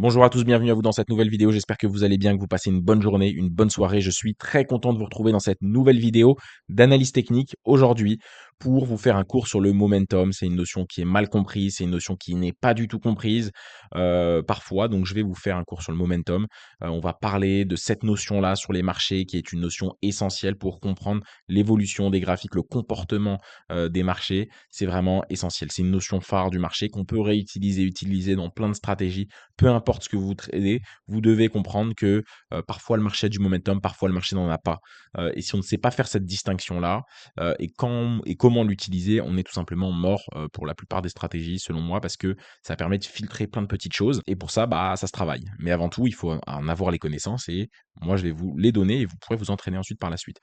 Bonjour à tous, bienvenue à vous dans cette nouvelle vidéo. J'espère que vous allez bien, que vous passez une bonne journée, une bonne soirée. Je suis très content de vous retrouver dans cette nouvelle vidéo d'analyse technique aujourd'hui pour vous faire un cours sur le momentum. C'est une notion qui est mal comprise, c'est une notion qui n'est pas du tout comprise parfois. Donc je vais vous faire un cours sur le momentum. On va parler de cette notion-là sur les marchés qui est une notion essentielle pour comprendre l'évolution des graphiques, le comportement des marchés. C'est vraiment essentiel. C'est une notion phare du marché qu'on peut réutiliser, utiliser dans plein de stratégies. Peu importe ce que vous tradez, vous devez comprendre que parfois le marché a du momentum, parfois le marché n'en a pas. Et si on ne sait pas faire cette distinction-là et quand et comment l'utiliser, on est tout simplement mort pour la plupart des stratégies, selon moi, parce que ça permet de filtrer plein de petites choses. Et pour ça, bah, ça se travaille. Mais avant tout, il faut en avoir les connaissances et moi, je vais vous les donner et vous pourrez vous entraîner ensuite par la suite.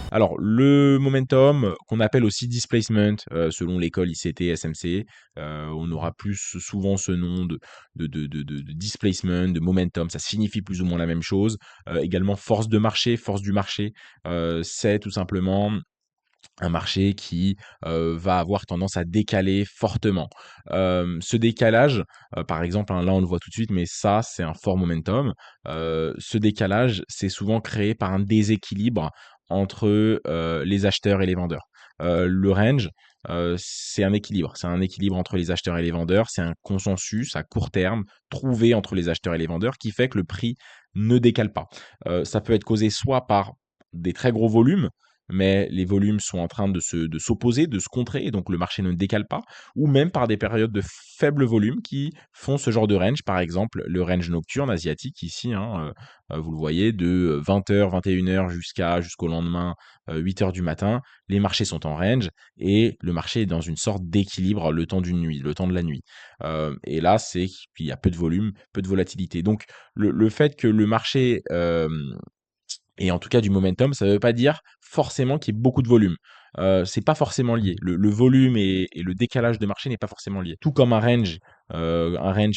Alors, le momentum, qu'on appelle aussi displacement, selon l'école ICT, SMC, on aura plus souvent ce nom de displacement, de momentum, ça signifie plus ou moins la même chose. Également force de marché, force du marché, c'est tout simplement un marché qui, va avoir tendance à décaler fortement. Ce décalage, par exemple, hein, là on le voit tout de suite, mais ça, c'est un fort momentum. Ce décalage, c'est souvent créé par un déséquilibre entre, les acheteurs et les vendeurs. Le range, c'est un équilibre. C'est un équilibre entre les acheteurs et les vendeurs. C'est un consensus à court terme trouvé entre les acheteurs et les vendeurs qui fait que le prix ne décale pas. Ça peut être causé soit par des très gros volumes, mais les volumes sont en train de s'opposer, de se contrer, et donc le marché ne décale pas, ou même par des périodes de faible volume qui font ce genre de range, par exemple le range nocturne asiatique ici, hein, vous le voyez, de 20h, 21h jusqu'au lendemain 8h du matin, les marchés sont en range et le marché est dans une sorte d'équilibre le temps d'une nuit, le temps de la nuit. Et là, c'est qu'il y a peu de volume, peu de volatilité. Donc le fait que le marché et en tout cas du momentum, ça ne veut pas dire forcément qu'il y ait beaucoup de volume. C'est pas forcément lié. Le volume et le décalage de marché n'est pas forcément lié. Tout comme un range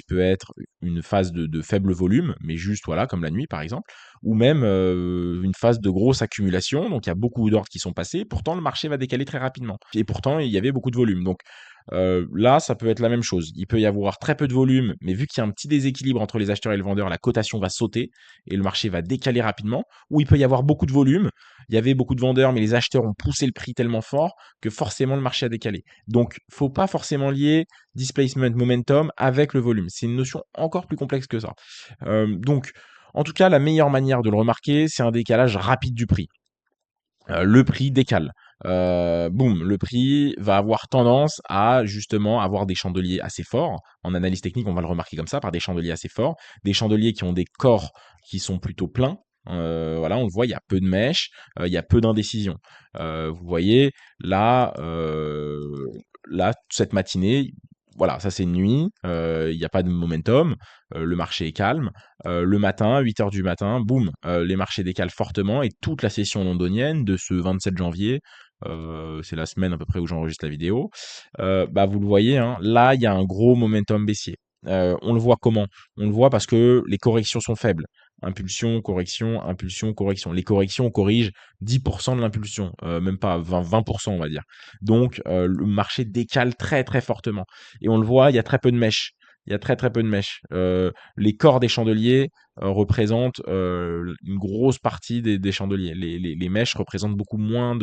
peut être une phase de faible volume, mais juste voilà, comme la nuit par exemple, ou même une phase de grosse accumulation, donc il y a beaucoup d'ordres qui sont passés, pourtant le marché va décaler très rapidement. Et pourtant, il y avait beaucoup de volume. Donc là, ça peut être la même chose. Il peut y avoir très peu de volume, mais vu qu'il y a un petit déséquilibre entre les acheteurs et les vendeurs, la cotation va sauter et le marché va décaler rapidement. Ou il peut y avoir beaucoup de volume. Il y avait beaucoup de vendeurs, mais les acheteurs ont poussé le prix tellement fort que forcément le marché a décalé. Donc, faut pas forcément lier displacement momentum avec le volume. C'est une notion encore plus complexe que ça. Donc, en tout cas, la meilleure manière de le remarquer, c'est un décalage rapide du prix. Le prix décale. Boum, le prix va avoir tendance à justement avoir des chandeliers assez forts. En analyse technique, on va le remarquer comme ça, par des chandeliers assez forts, des chandeliers qui ont des corps qui sont plutôt pleins. Voilà, on le voit, il y a peu de mèches, il y a peu d'indécision. Vous voyez, là, cette matinée, voilà, ça c'est une nuit, il n'y a pas de momentum, le marché est calme. Le matin, 8h du matin, boum, les marchés décalent fortement et toute la session londonienne de ce 27 janvier, c'est la semaine à peu près où j'enregistre la vidéo, bah, vous le voyez, hein, là, il y a un gros momentum baissier. On le voit comment? On le voit parce que les corrections sont faibles. Impulsion, correction, impulsion, correction. Les corrections corrigent 10% de l'impulsion, même pas 20%, on va dire. Donc, le marché décale très, très fortement et on le voit, il y a très peu de mèches. Il y a très, très peu de mèches. Les corps des chandeliers représentent une grosse partie des chandeliers. Les mèches représentent beaucoup moins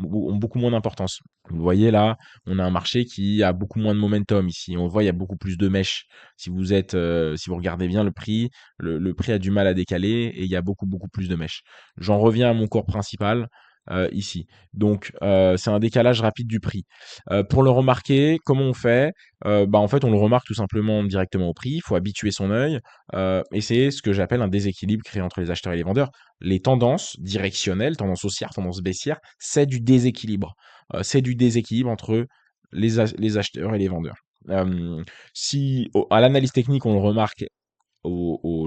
ont beaucoup moins d'importance. Vous voyez là, on a un marché qui a beaucoup moins de momentum ici. On le voit, il y a beaucoup plus de mèches. Si vous regardez bien le prix, le prix a du mal à décaler et il y a beaucoup, beaucoup plus de mèches. J'en reviens à mon cours principal ici. Donc, c'est un décalage rapide du prix. Pour le remarquer, comment on fait? Bah, en fait, on le remarque tout simplement directement au prix. Il faut habituer son œil et c'est ce que j'appelle un déséquilibre créé entre les acheteurs et les vendeurs. Les tendances directionnelles, tendance haussière, tendance baissière, c'est du déséquilibre. C'est du déséquilibre entre les acheteurs et les vendeurs. Si à l'analyse technique, on le remarque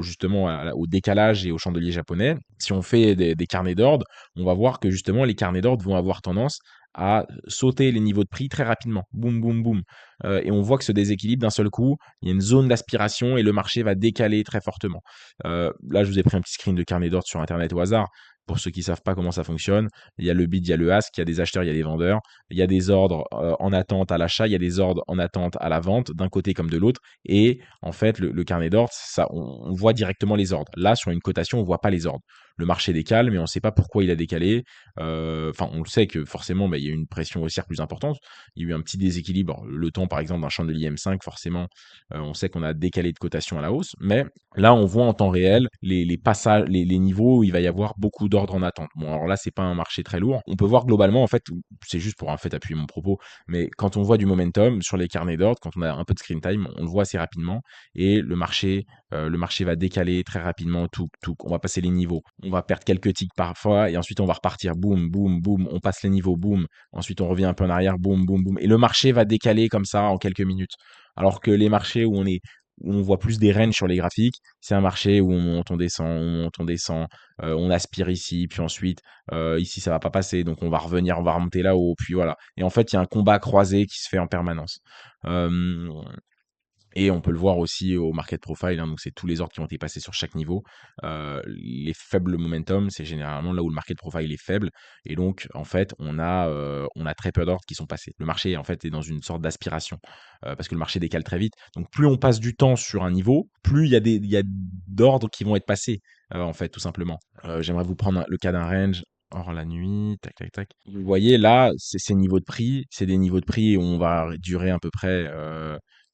justement au décalage et au chandelier japonais, si on fait des carnets d'ordre, on va voir que justement les carnets d'ordre vont avoir tendance à sauter les niveaux de prix très rapidement. Boum, boum, boum. Et on voit que ce déséquilibre, d'un seul coup, il y a une zone d'aspiration et le marché va décaler très fortement. Là, je vous ai pris un petit screen de carnet d'ordre sur Internet au hasard. pour ceux qui savent pas comment ça fonctionne, il y a le bid, il y a le ask, il y a des acheteurs, il y a des vendeurs, il y a des ordres en attente à l'achat, il y a des ordres en attente à la vente, d'un côté comme de l'autre. Et en fait, le carnet d'ordre, ça, on voit directement les ordres. Là, sur une cotation, on voit pas les ordres. Le marché décale, mais on ne sait pas pourquoi il a décalé. Enfin, on le sait que forcément, bah, il y a eu une pression haussière plus importante. Il y a eu un petit déséquilibre. Le temps, par exemple, d'un chandelier M5, forcément, on sait qu'on a décalé de cotation à la hausse. Mais là, on voit en temps réel les passages, les niveaux où il va y avoir beaucoup d'ordres en attente. Bon, alors là, c'est pas un marché très lourd. On peut voir globalement, en fait, c'est juste pour en fait appuyer mon propos, mais quand on voit du momentum sur les carnets d'ordre, quand on a un peu de screen time, on le voit assez rapidement. Et le marché va décaler très rapidement tout. On va passer les niveaux. On va perdre quelques ticks parfois et ensuite on va repartir. Boum, boum, boum. On passe les niveaux. Boum. Ensuite on revient un peu en arrière. Boum, boum, boum. Et le marché va décaler comme ça en quelques minutes. Alors que les marchés où on voit plus des ranges sur les graphiques, c'est un marché où on monte, on descend, on aspire ici, puis ensuite ici ça va pas passer, donc on va revenir, on va remonter là-haut, puis voilà. Et en fait, il y a un combat croisé qui se fait en permanence. Euh, et on peut le voir aussi au market profile, hein, donc c'est tous les ordres qui ont été passés sur chaque niveau. Les faibles momentum, c'est généralement là où le market profile est faible. Et donc, en fait, on a très peu d'ordres qui sont passés. Le marché, en fait, est dans une sorte d'aspiration parce que le marché décale très vite. Donc, plus on passe du temps sur un niveau, plus il y a d'ordres qui vont être passés, en fait, tout simplement. J'aimerais vous prendre le cas d'un range. Hors la nuit, tac, tac, tac. Vous voyez là, c'est ces niveaux de prix. C'est des niveaux de prix où on va durer à peu près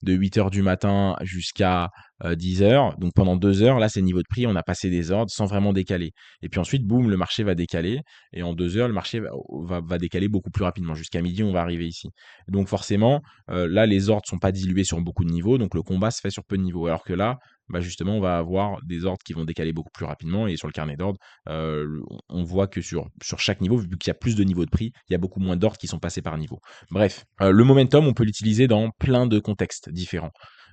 de 8 heures du matin jusqu'à 10 heures. Donc pendant 2 heures, là, c'est niveau de prix, on a passé des ordres sans vraiment décaler. Et puis ensuite, boum, le marché va décaler. Et en 2 heures, le marché va décaler beaucoup plus rapidement. Jusqu'à midi, on va arriver ici. Donc forcément, là, les ordres sont pas dilués sur beaucoup de niveaux. Donc le combat se fait sur peu de niveaux. Alors que là, bah justement, on va avoir des ordres qui vont décaler beaucoup plus rapidement. Et sur le carnet d'ordre, on voit que sur chaque niveau, vu qu'il y a plus de niveaux de prix, il y a beaucoup moins d'ordres qui sont passés par niveau. Bref, le momentum, on peut l'utiliser dans plein de contextes différents.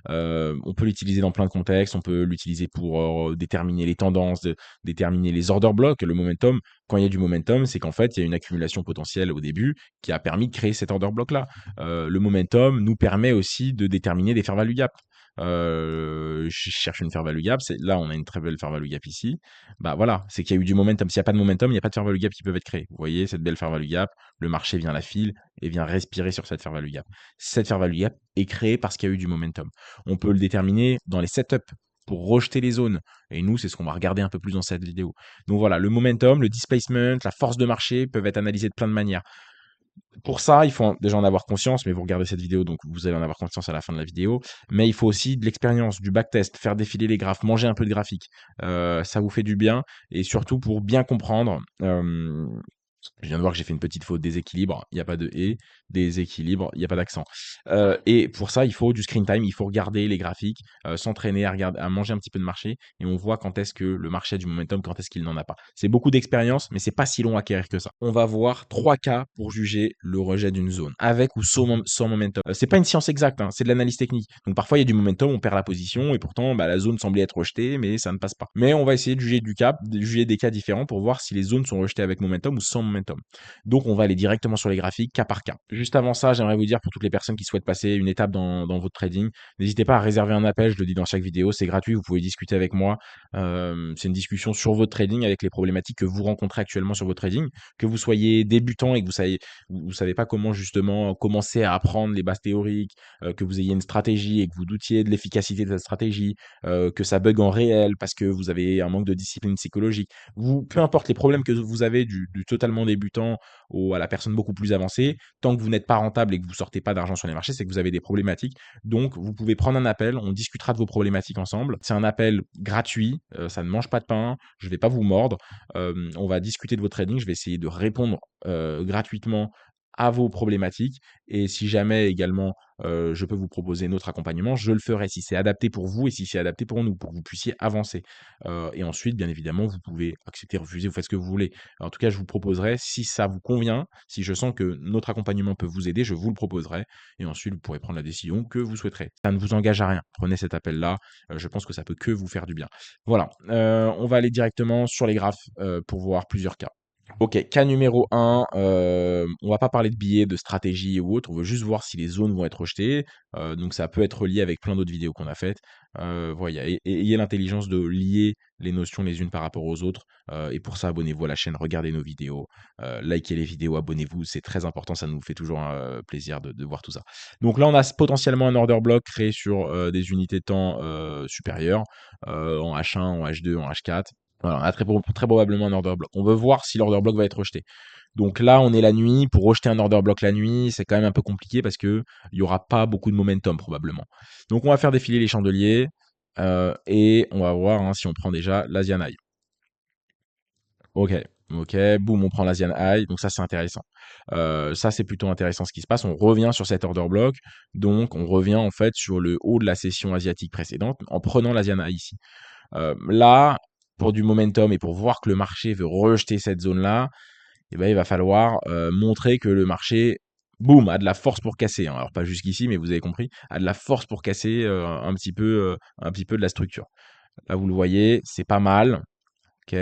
On peut l'utiliser dans plein de contextes, on peut l'utiliser pour déterminer les tendances, déterminer les order blocks. Le momentum, quand il y a du momentum, c'est qu'en fait, il y a une accumulation potentielle au début qui a permis de créer cet order block-là. Le momentum nous permet aussi de déterminer des fair value gap. Je cherche une fair value gap, là on a une très belle fair value gap ici. Bah voilà, c'est qu'il y a eu du momentum. S'il n'y a pas de momentum, il n'y a pas de fair value gap qui peuvent être créés. Vous voyez cette belle fair value gap, le marché vient la file et vient respirer sur cette fair value gap. Cette fair value gap est créée parce qu'il y a eu du momentum. On peut le déterminer dans les setups pour rejeter les zones. Et nous, c'est ce qu'on va regarder un peu plus dans cette vidéo. Donc voilà, le momentum, le displacement, la force de marché peuvent être analysés de plein de manières. Pour ça, il faut déjà en avoir conscience, mais vous regardez cette vidéo, donc vous allez en avoir conscience à la fin de la vidéo. Mais il faut aussi de l'expérience, du backtest, faire défiler les graphes, manger un peu de graphique. Ça vous fait du bien, et surtout pour bien comprendre. Je viens de voir que j'ai fait une petite faute, déséquilibre, il n'y a pas de et, déséquilibre, il n'y a pas d'accent. Et pour ça, il faut du screen time, il faut regarder les graphiques, s'entraîner à regarder, à manger un petit peu de marché, et on voit quand est-ce que le marché a du momentum, quand est-ce qu'il n'en a pas. C'est beaucoup d'expérience, mais c'est pas si long à acquérir que ça. On va voir 3 cas pour juger le rejet d'une zone, avec ou sans momentum. C'est pas une science exacte, hein, c'est de l'analyse technique. Donc parfois il y a du momentum, on perd la position, et pourtant bah, la zone semblait être rejetée, mais ça ne passe pas. Mais on va essayer de juger de juger des cas différents pour voir si les zones sont rejetées avec momentum ou sans momentum. Donc on va aller directement sur les graphiques, cas par cas. Juste avant ça, j'aimerais vous dire pour toutes les personnes qui souhaitent passer une étape dans votre trading, n'hésitez pas à réserver un appel, je le dis dans chaque vidéo, c'est gratuit, vous pouvez discuter avec moi. C'est une discussion sur votre trading avec les problématiques que vous rencontrez actuellement sur votre trading, que vous soyez débutant et que vous savez pas comment justement commencer à apprendre les bases théoriques, que vous ayez une stratégie et que vous doutiez de l'efficacité de cette stratégie, que ça bug en réel parce que vous avez un manque de discipline psychologique. Peu importe les problèmes que vous avez du totalement débutant à la personne beaucoup plus avancée, tant que vous n'êtes pas rentable et que vous sortez pas d'argent sur les marchés, c'est que vous avez des problématiques. Donc, vous pouvez prendre un appel, on discutera de vos problématiques ensemble. C'est un appel gratuit, ça ne mange pas de pain, je ne vais pas vous mordre. On va discuter de votre trading, je vais essayer de répondre gratuitement à vos problématiques. Et si jamais également je peux vous proposer notre accompagnement, je le ferai si c'est adapté pour vous et si c'est adapté pour nous, pour que vous puissiez avancer. Et ensuite, bien évidemment, vous pouvez accepter, refuser, vous faites ce que vous voulez. En tout cas, je vous proposerai, si ça vous convient, si je sens que notre accompagnement peut vous aider, je vous le proposerai. Et ensuite, vous pourrez prendre la décision que vous souhaiterez. Ça ne vous engage à rien. Prenez cet appel-là. Je pense que ça peut que vous faire du bien. Voilà. On va aller directement sur les graphes pour voir plusieurs cas. Ok, cas numéro un, on va pas parler de billets, de stratégie ou autre, on veut juste voir si les zones vont être rejetées. Donc ça peut être lié avec plein d'autres vidéos qu'on a faites. Voilà, ayez l'intelligence de lier les notions les unes par rapport aux autres. Et pour ça, abonnez-vous à la chaîne, regardez nos vidéos, likez les vidéos, abonnez-vous, c'est très important, ça nous fait toujours plaisir de voir tout ça. Donc là, on a potentiellement un order block créé sur des unités de temps supérieures, en H1, en H2, en H4. Voilà, on a très probablement un order block. On veut voir si l'order block va être rejeté. Donc là, on est la nuit. Pour rejeter un order block la nuit, c'est quand même un peu compliqué parce que il y aura pas beaucoup de momentum probablement. Donc on va faire défiler les chandeliers et on va voir hein, si on prend déjà l'Asian High. Ok, ok, boum, on prend l'Asian High. Donc ça, c'est intéressant. Ça, c'est plutôt intéressant ce qui se passe. On revient sur cet order block. Donc on revient en fait sur le haut de la session asiatique précédente en prenant l'Asian High ici. Là, pour du momentum et pour voir que le marché veut rejeter cette zone-là, eh ben, il va falloir montrer que le marché, boum, a de la force pour casser, hein. Alors pas jusqu'ici, mais vous avez compris, a de la force pour casser un petit peu de la structure. Là, vous le voyez, c'est pas mal. Ok,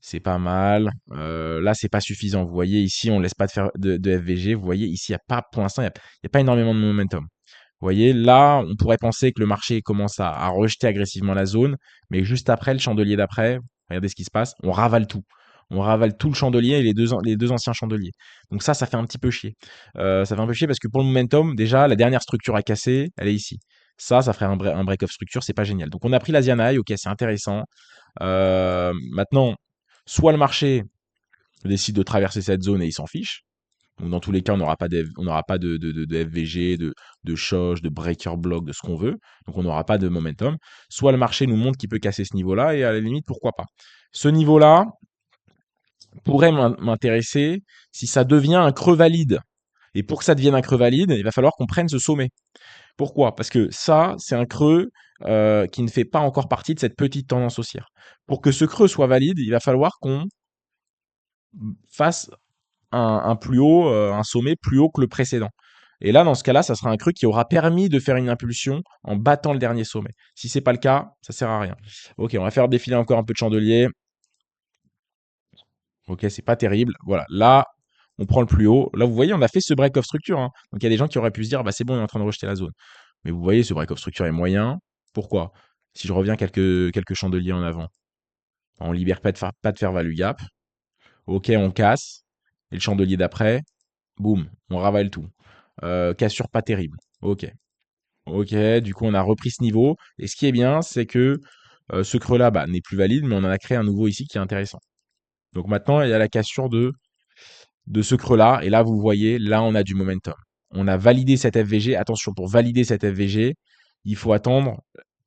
c'est pas mal. Là, c'est pas suffisant. Vous voyez, ici, on laisse pas de faire de FVG. Vous voyez, ici, il y a pas, pour l'instant, il y a pas énormément de momentum. Vous voyez, là, on pourrait penser que le marché commence à rejeter agressivement la zone, mais juste après, le chandelier d'après, regardez ce qui se passe, on ravale tout. On ravale tout le chandelier et les deux anciens chandeliers. Donc ça fait un petit peu chier. Ça fait un peu chier parce que pour le momentum, déjà, la dernière structure à casser, elle est ici. Ça ferait un break of structure, c'est pas génial. Donc on a pris l'Asian High, ok, c'est intéressant. Maintenant, soit le marché décide de traverser cette zone et il s'en fiche, donc dans tous les cas, on n'aura pas de FVG, de shosh, de breaker block, de ce qu'on veut. Donc on n'aura pas de momentum. Soit le marché nous montre qu'il peut casser ce niveau-là, et à la limite, pourquoi pas. Ce niveau-là pourrait m'intéresser si ça devient un creux valide. Et pour que ça devienne un creux valide, il va falloir qu'on prenne ce sommet. Pourquoi? Parce que ça, c'est un creux qui ne fait pas encore partie de cette petite tendance haussière. Pour que ce creux soit valide, il va falloir qu'on fasse un plus haut, un sommet plus haut que le précédent. Et là, dans ce cas-là, ça sera un creux qui aura permis de faire une impulsion en battant le dernier sommet. Si c'est pas le cas, ça sert à rien. Ok, on va faire défiler encore un peu de chandelier. Ok, c'est pas terrible. Voilà, là, on prend le plus haut. Là, vous voyez, on a fait ce break of structure, hein. Donc il y a des gens qui auraient pu se dire, bah c'est bon, on est en train de rejeter la zone. Mais vous voyez, ce break of structure est moyen. Pourquoi? Si je reviens quelques chandeliers en avant, on libère pas de fair value gap. Ok, on casse. Et le chandelier d'après, boum, on ravale tout. Cassure pas terrible. Ok. Ok, du coup, on a repris ce niveau. Et ce qui est bien, c'est que ce creux-là bah, n'est plus valide, mais on en a créé un nouveau ici qui est intéressant. Donc maintenant, il y a la cassure de ce creux-là. Et là, vous voyez, là, on a du momentum. On a validé cette FVG. Attention, pour valider cette FVG, il faut attendre.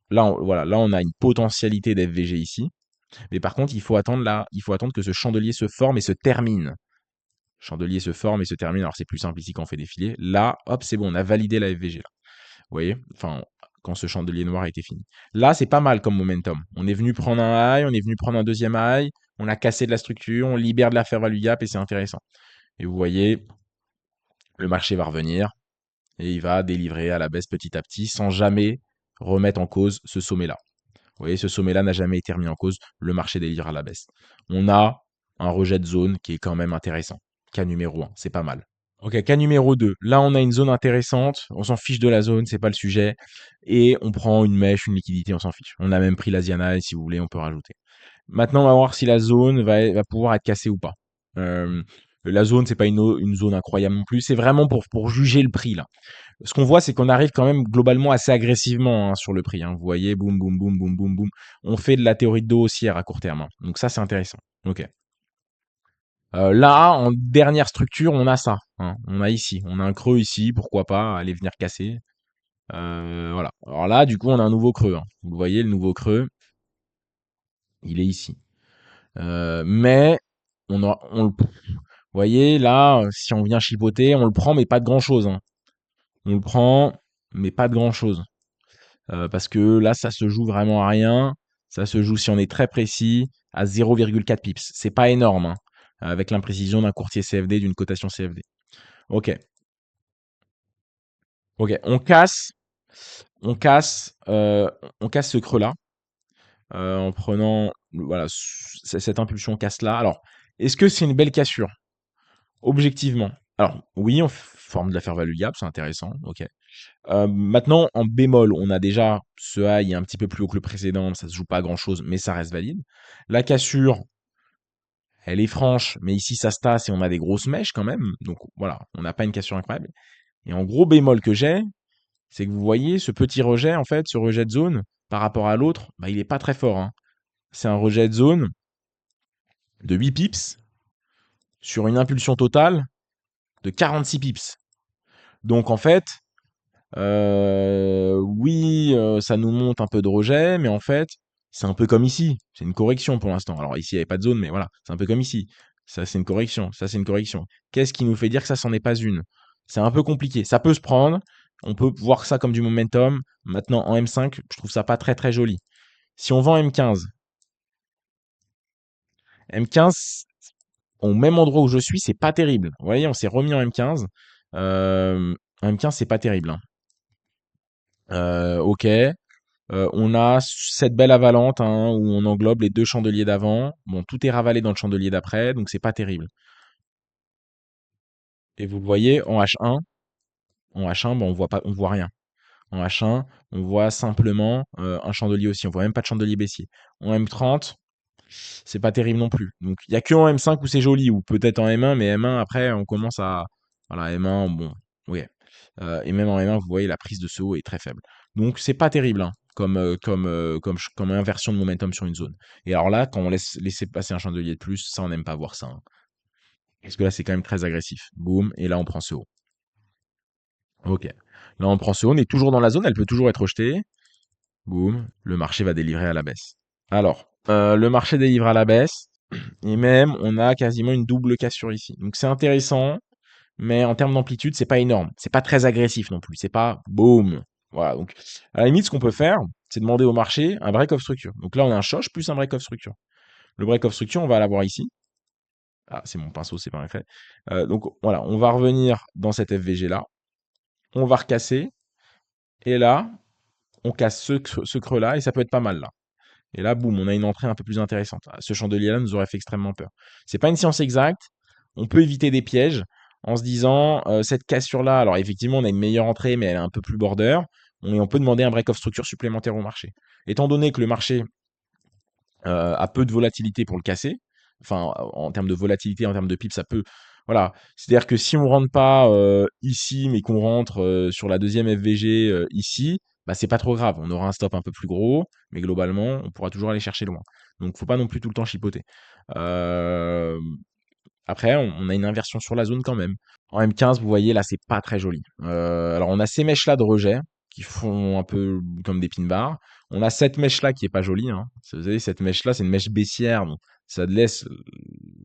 Là, voilà, là, on a une potentialité d'FVG ici. Mais par contre, il faut attendre que ce chandelier se forme et se termine. Chandelier se forme et se termine. Alors, c'est plus simple ici quand on fait défiler. Là, hop, c'est bon, on a validé la FVG. Là. Vous voyez? Enfin, quand ce chandelier noir a été fini. Là, c'est pas mal comme momentum. On est venu prendre un high, on est venu prendre un deuxième high, on a cassé de la structure, on libère de la fair value gap et c'est intéressant. Et vous voyez, le marché va revenir et il va délivrer à la baisse petit à petit sans jamais remettre en cause ce sommet-là. Vous voyez, ce sommet-là n'a jamais été remis en cause, le marché délivre à la baisse. On a un rejet de zone qui est quand même intéressant. Cas numéro 1, c'est pas mal. Ok, cas numéro 2. Là, on a une zone intéressante. On s'en fiche de la zone, c'est pas le sujet. Et on prend une mèche, une liquidité, on s'en fiche. On a même pris l'Asiana et si vous voulez, on peut rajouter. Maintenant, on va voir si la zone va pouvoir être cassée ou pas. La zone, c'est pas une zone incroyable non plus. C'est vraiment pour juger le prix, là. Ce qu'on voit, c'est qu'on arrive quand même globalement assez agressivement hein, sur le prix. Hein. Vous voyez, boum, boum, boum, boum, boum, boum. On fait de la théorie de dos haussière à court terme. Hein. Donc ça, c'est intéressant. Ok. Là, en dernière structure, on a ça. Hein. On a ici, on a un creux ici, pourquoi pas aller venir casser. Voilà. Alors là, du coup, on a un nouveau creux. Hein. Vous le voyez, le nouveau creux, il est ici. Mais vous voyez, là, si on vient chipoter, on le prend, mais pas de grand-chose. Hein. On le prend, mais pas de grand-chose. Parce que là, ça se joue vraiment à rien. Ça se joue, si on est très précis, à 0,4 pips. C'est pas énorme, hein, avec l'imprécision d'un courtier CFD, d'une cotation CFD. Ok, ok, on casse, on casse ce creux-là en prenant, voilà, cette impulsion casse là. Alors, Est-ce que c'est une belle cassure? Objectivement. Alors, oui, on forme de la fair value gap, c'est intéressant, ok. Maintenant, en bémol, on a déjà ce high est un petit peu plus haut que le précédent, ça se joue pas à grand chose, mais ça reste valide. La cassure, elle est franche, mais ici ça se tasse et on a des grosses mèches quand même. Donc voilà, on n'a pas une cassure incroyable. Et en gros bémol que j'ai, c'est que vous voyez ce petit rejet, en fait, ce rejet de zone, par rapport à l'autre, bah, il est pas très fort, hein. C'est un rejet de zone de 8 pips sur une impulsion totale de 46 pips. Donc en fait, oui, ça nous monte un peu de rejet, mais en fait, c'est un peu comme ici. C'est une correction pour l'instant. Alors ici, il n'y avait pas de zone, mais voilà, c'est un peu comme ici. Ça, c'est une correction. Ça, c'est une correction. Qu'est-ce qui nous fait dire que ça, c'en est pas une? C'est un peu compliqué. Ça peut se prendre. On peut voir ça comme du momentum. Maintenant, en M5, je trouve ça pas très très joli. Si on vend M15, M15, au même endroit où je suis, c'est pas terrible. Vous voyez, on s'est remis en M15. En M15, c'est pas terrible, hein. Ok. On a cette belle avalante, hein, où on englobe les deux chandeliers d'avant. Bon, tout est ravalé dans le chandelier d'après, donc c'est pas terrible. Et vous le voyez, en H1, bon, on voit pas, on voit rien. En H1, on voit simplement un chandelier aussi. On voit même pas de chandelier baissier. En M30, c'est pas terrible non plus. Donc il y a que en M5 où c'est joli, ou peut-être en M1, mais M1 après on commence à voilà M1 bon ouais. Et même en M1 vous voyez la prise de ce haut est très faible. Donc c'est pas terrible hein, comme inversion de momentum sur une zone. Et alors là quand on laisse passer un chandelier de plus, ça on n'aime pas voir ça, hein. Parce que là c'est quand même très agressif. Boum et là on prend ce haut. Ok. Là on prend ce haut, on est toujours dans la zone, elle peut toujours être rejetée. Boum, le marché va délivrer à la baisse. Alors, le marché délivre à la baisse. Et même, on a quasiment une double cassure ici. Donc c'est intéressant, mais en termes d'amplitude, c'est pas énorme. C'est pas très agressif non plus. C'est pas boum. Voilà. Donc, à la limite, ce qu'on peut faire, c'est demander au marché un break of structure. Donc là, on a un choche plus un break of structure. Le break of structure, on va l'avoir ici. Ah, c'est mon pinceau, c'est pas un fait. Donc voilà, on va revenir dans cette FVG là. On va recasser. Et là, on casse ce creux là et ça peut être pas mal là. Et là, boum, on a une entrée un peu plus intéressante. Ah, ce chandelier-là nous aurait fait extrêmement peur. C'est pas une science exacte. On peut éviter des pièges en se disant cette cassure-là. Alors effectivement, on a une meilleure entrée, mais elle est un peu plus border. On peut demander un break of structure supplémentaire au marché. Étant donné que le marché a peu de volatilité pour le casser, enfin en termes de volatilité, en termes de pips, ça peut. Voilà. C'est-à-dire que si on rentre pas ici, mais qu'on rentre sur la deuxième FVG ici, bah c'est pas trop grave. On aura un stop un peu plus gros, mais globalement, on pourra toujours aller chercher loin. Donc faut pas non plus tout le temps chipoter. Euh, Après, on a une inversion sur la zone quand même. En M15, vous voyez, là, c'est pas très joli. Alors, on a ces mèches-là de rejet qui font un peu comme des pin bars. On a cette mèche-là qui est pas jolie, hein. Vous savez, cette mèche-là, c'est une mèche baissière, donc ça laisse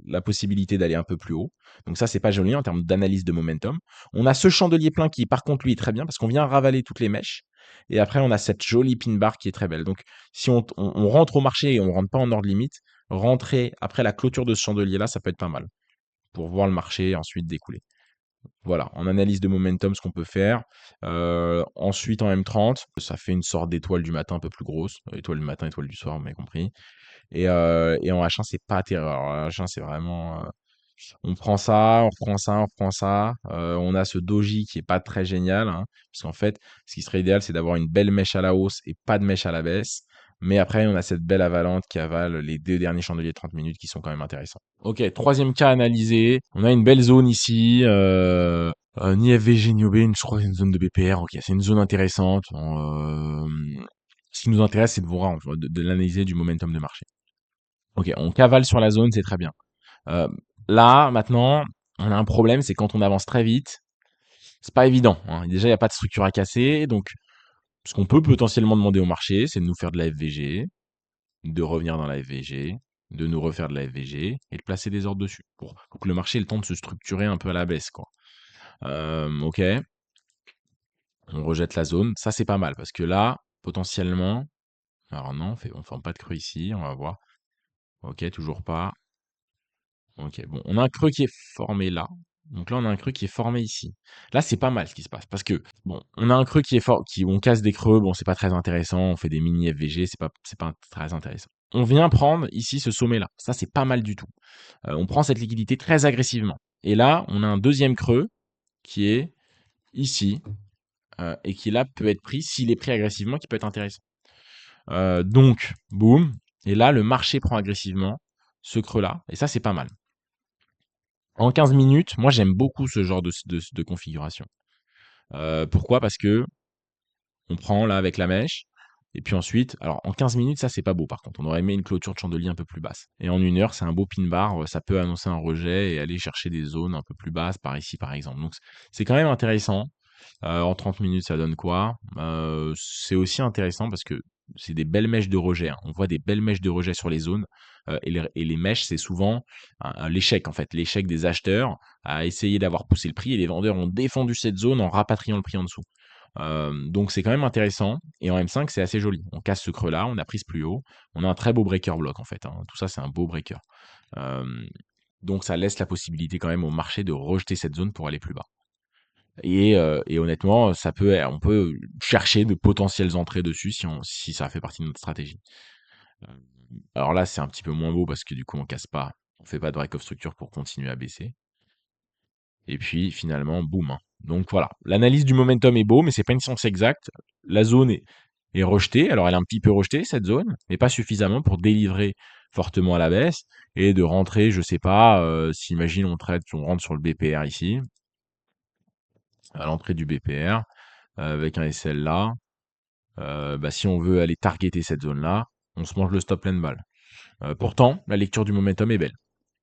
la possibilité d'aller un peu plus haut. Donc ça, c'est pas joli en termes d'analyse de momentum. On a ce chandelier plein qui, par contre, lui, est très bien parce qu'on vient ravaler toutes les mèches. Et après, on a cette jolie pin bar qui est très belle. Donc, si on rentre au marché et on rentre pas en ordre limite, rentrer après la clôture de ce chandelier-là, ça peut être pas mal pour voir le marché ensuite découler. Voilà, en analyse de momentum, ce qu'on peut faire. Ensuite, en M30, ça fait une sorte d'étoile du matin un peu plus grosse. Étoile du matin, étoile du soir, vous m'avez compris. Et en H1, c'est pas terrible. Alors, en H1, c'est vraiment. On prend ça, on reprend ça, on reprend ça. On a ce doji qui est pas très génial, hein, parce qu'en fait, ce qui serait idéal, c'est d'avoir une belle mèche à la hausse et pas de mèche à la baisse. Mais après, on a cette belle avalante qui avale les deux derniers chandeliers de 30 minutes qui sont quand même intéressants. Ok, troisième cas analysé. On a une belle zone ici. Ni FVG ni OB, je crois que c'est une zone de BPR. Ok, c'est une zone intéressante. Ce qui nous intéresse, c'est de voir, de l'analyser du momentum de marché. Ok, on cavale sur la zone, c'est très bien. Euh, Là, maintenant, on a un problème, c'est quand on avance très vite, c'est pas évident, hein. Déjà, il n'y a pas de structure à casser. Donc, ce qu'on peut potentiellement demander au marché, c'est de nous faire de la FVG, de revenir dans la FVG, de nous refaire de la FVG et de placer des ordres dessus pour que le marché ait le temps de se structurer un peu à la baisse, quoi. Ok, on rejette la zone. Ça, c'est pas mal parce que là, potentiellement, alors non, on forme pas de creux ici, on va voir. Ok, toujours pas. Ok, bon, on a un creux qui est formé là. Donc là, on a un creux qui est formé ici. Là, c'est pas mal ce qui se passe parce que, bon, on a un creux qui est fort, on casse des creux, bon, c'est pas très intéressant, on fait des mini FVG, c'est pas très intéressant. on vient prendre ici ce sommet-là. Ça, c'est pas mal du tout. On prend cette liquidité très agressivement. Et là, on a un deuxième creux qui est ici, et qui là peut être pris, s'il est pris agressivement, qui peut être intéressant. Donc, boum. Et là, le marché prend agressivement ce creux-là. Et ça, c'est pas mal. En 15 minutes, moi, j'aime beaucoup ce genre de configuration. Pourquoi? Parce que on prend là avec la mèche. Et puis ensuite, alors en 15 minutes, ça c'est pas beau par contre. On aurait aimé une clôture de chandelier un peu plus basse. Et en 1 heure, c'est un beau pin bar. Ça peut annoncer un rejet et aller chercher des zones un peu plus basses par ici par exemple. Donc c'est quand même intéressant. En 30 minutes, ça donne quoi? C'est aussi intéressant parce que c'est des belles mèches de rejet, hein. On voit des belles mèches de rejet sur les zones. Et les mèches, c'est souvent l'échec en fait. L'échec des acheteurs à essayer d'avoir poussé le prix et les vendeurs ont défendu cette zone en rapatriant le prix en dessous. Donc c'est quand même intéressant. Et en M5, c'est assez joli. On casse ce creux-là, on a prise plus haut. On a un très beau breaker block en fait, hein. Tout ça, c'est un beau breaker. Euh, donc ça laisse la possibilité quand même au marché de rejeter cette zone pour aller plus bas. Et honnêtement, on peut chercher de potentielles entrées dessus si ça fait partie de notre stratégie. Euh, Alors là, c'est un petit peu moins beau parce que du coup, on casse pas, on fait pas de break of structure pour continuer à baisser. Et puis finalement, boum, hein. Donc voilà, l'analyse du momentum est beau, mais c'est pas une science exacte. La zone est rejetée, alors elle est un petit peu rejetée cette zone, mais pas suffisamment pour délivrer fortement à la baisse et de rentrer, je sais pas, si imagine on rentre sur le BPR ici, à l'entrée du BPR, avec un SL là, bah, si on veut aller targeter cette zone-là, on se mange le stop lane balle. Pourtant, la lecture du momentum est belle.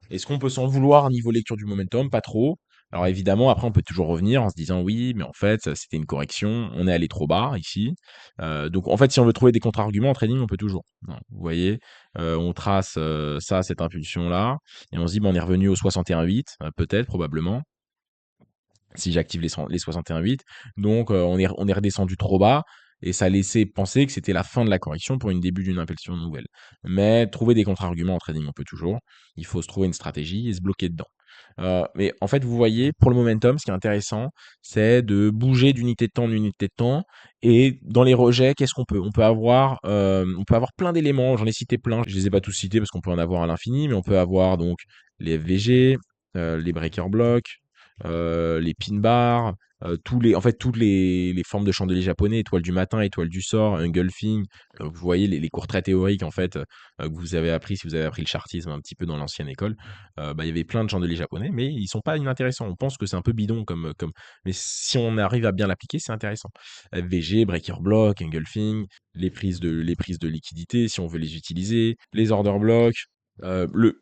Est-ce qu'on peut s'en vouloir niveau lecture du momentum? Pas trop. Alors évidemment, après, on peut toujours revenir en se disant oui, mais en fait, c'était une correction, on est allé trop bas ici. Donc en fait, si on veut trouver des contre-arguments en trading, on peut toujours. Non, vous voyez, on trace ça, cette impulsion-là, et on se dit, bon, on est revenu au 61,8, peut-être, probablement, si j'active les 61,8. Donc on est redescendu trop bas et ça laissait penser que c'était la fin de la correction pour une début d'une impulsion nouvelle. Mais trouver des contre-arguments en trading, on peut toujours. Il faut se trouver une stratégie et se bloquer dedans. Mais en fait, vous voyez, pour le momentum, ce qui est intéressant, c'est de bouger d'unité de temps en unité de temps. Et dans les rejets, qu'est-ce qu'on peut? On peut avoir plein d'éléments. J'en ai cité plein. Je les ai pas tous cités parce qu'on peut en avoir à l'infini, mais on peut avoir donc les FVG, les breaker blocks, les pin bars, en fait, toutes les formes de chandeliers japonais, étoile du matin, étoile du sort, engulfing. Vous voyez les cours très théoriques en fait, que vous avez appris si vous avez appris le chartisme un petit peu dans l'ancienne école. Bah, il y avait plein de chandeliers japonais, mais ils sont pas inintéressants. On pense que c'est un peu bidon mais si on arrive à bien l'appliquer, c'est intéressant. FVG, breaker block, engulfing, les prises de liquidité si on veut les utiliser, les order blocks.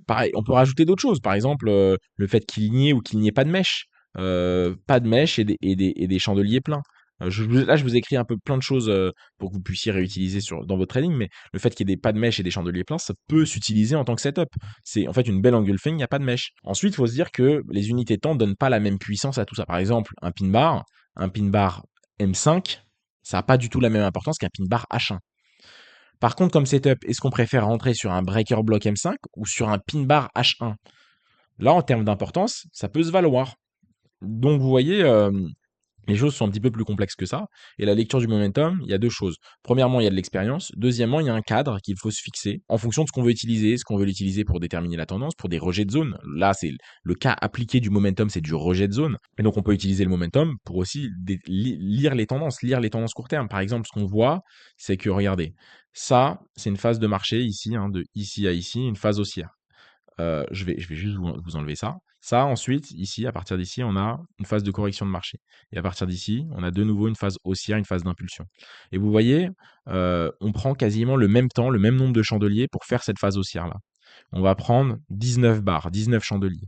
Pareil, on peut rajouter d'autres choses. Par exemple, le fait qu'il n'y ait ou qu'il n'y ait pas de mèche. Pas de mèche et des chandeliers pleins. Là, je vous écris un peu plein de choses pour que vous puissiez réutiliser dans votre trading, mais le fait qu'il y ait pas de mèche et des chandeliers pleins, ça peut s'utiliser en tant que setup. C'est en fait une belle engulfing, il n'y a pas de mèche. Ensuite, il faut se dire que les unités de temps ne donnent pas la même puissance à tout ça. Par exemple, un pin bar M5, ça n'a pas du tout la même importance qu'un pin bar H1. Par contre, comme setup, est-ce qu'on préfère rentrer sur un breaker block M5 ou sur un pin bar H1? Là, en termes d'importance, ça peut se valoir. Donc, vous voyez, les choses sont un petit peu plus complexes que ça. Et la lecture du momentum, il y a deux choses. Premièrement, il y a de l'expérience. Deuxièmement, il y a un cadre qu'il faut se fixer en fonction de ce qu'on veut utiliser. Est-ce qu'on veut l'utiliser pour déterminer la tendance, pour des rejets de zone? Là, c'est le cas appliqué du momentum, c'est du rejet de zone. Et donc, on peut utiliser le momentum pour aussi lire les tendances court terme. Par exemple, ce qu'on voit, c'est que, regardez, ça, c'est une phase de marché ici, hein, de ici à ici, une phase haussière. Je vais juste vous enlever ça. Ça, ensuite, ici, à partir d'ici, on a une phase de correction de marché. Et à partir d'ici, on a de nouveau une phase haussière, une phase d'impulsion. Et vous voyez, on prend quasiment le même temps, le même nombre de chandeliers pour faire cette phase haussière-là. On va prendre 19 barres, 19 chandeliers.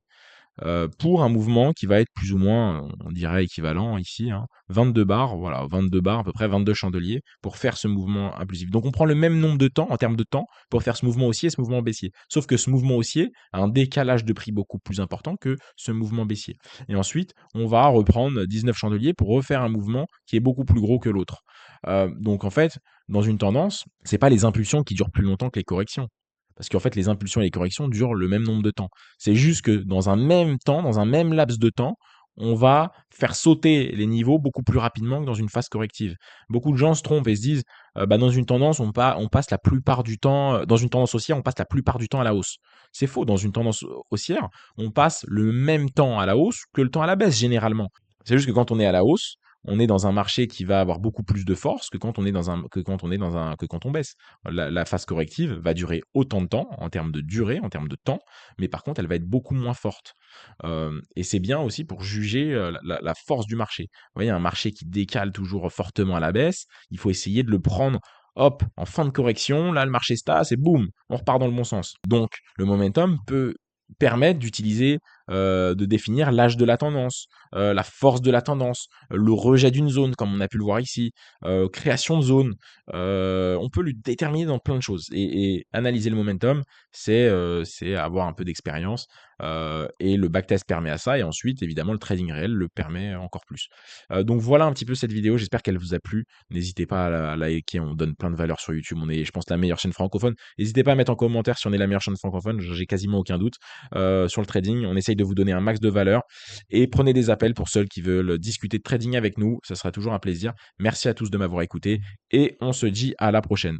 Pour un mouvement qui va être plus ou moins, on dirait équivalent ici, hein, 22 barres, voilà, 22 barres, à peu près 22 chandeliers pour faire ce mouvement impulsif. Donc on prend le même nombre de temps, en termes de temps, pour faire ce mouvement haussier et ce mouvement baissier. Sauf que ce mouvement haussier a un décalage de prix beaucoup plus important que ce mouvement baissier. Et ensuite, on va reprendre 19 chandeliers pour refaire un mouvement qui est beaucoup plus gros que l'autre. Donc en fait, dans une tendance, c'est pas les impulsions qui durent plus longtemps que les corrections. Parce qu'en fait, les impulsions et les corrections durent le même nombre de temps. C'est juste que dans un même temps, dans un même laps de temps, on va faire sauter les niveaux beaucoup plus rapidement que dans une phase corrective. Beaucoup de gens se trompent et se disent, bah, dans une tendance, on passe la plupart du temps, dans une tendance haussière, on passe la plupart du temps à la hausse. C'est faux, dans une tendance haussière, on passe le même temps à la hausse que le temps à la baisse généralement. C'est juste que quand on est à la hausse, on est dans un marché qui va avoir beaucoup plus de force que quand on est que quand on baisse. La phase corrective va durer autant de temps en termes de durée, en termes de temps, mais par contre, elle va être beaucoup moins forte. Et c'est bien aussi pour juger la force du marché. Vous voyez, un marché qui décale toujours fortement à la baisse, il faut essayer de le prendre. Hop, en fin de correction, là le marché se tasse et boum, on repart dans le bon sens. Donc le momentum peut permettre d'utiliser, de définir l'âge de la tendance, la force de la tendance, le rejet d'une zone comme on a pu le voir ici, création de zone. On peut le déterminer dans plein de choses et analyser le momentum, c'est avoir un peu d'expérience, et le backtest permet à ça et ensuite évidemment le trading réel le permet encore plus. Donc voilà un petit peu cette vidéo, j'espère qu'elle vous a plu. N'hésitez pas à liker, on donne plein de valeur sur YouTube, on est je pense la meilleure chaîne francophone. N'hésitez pas à mettre en commentaire si on est la meilleure chaîne francophone, j'ai quasiment aucun doute. Sur le trading, on essaye de vous donner un max de valeur et prenez des appels pour ceux qui veulent discuter de trading avec nous, ça sera toujours un plaisir. Merci à tous de m'avoir écouté et on se dit à la prochaine.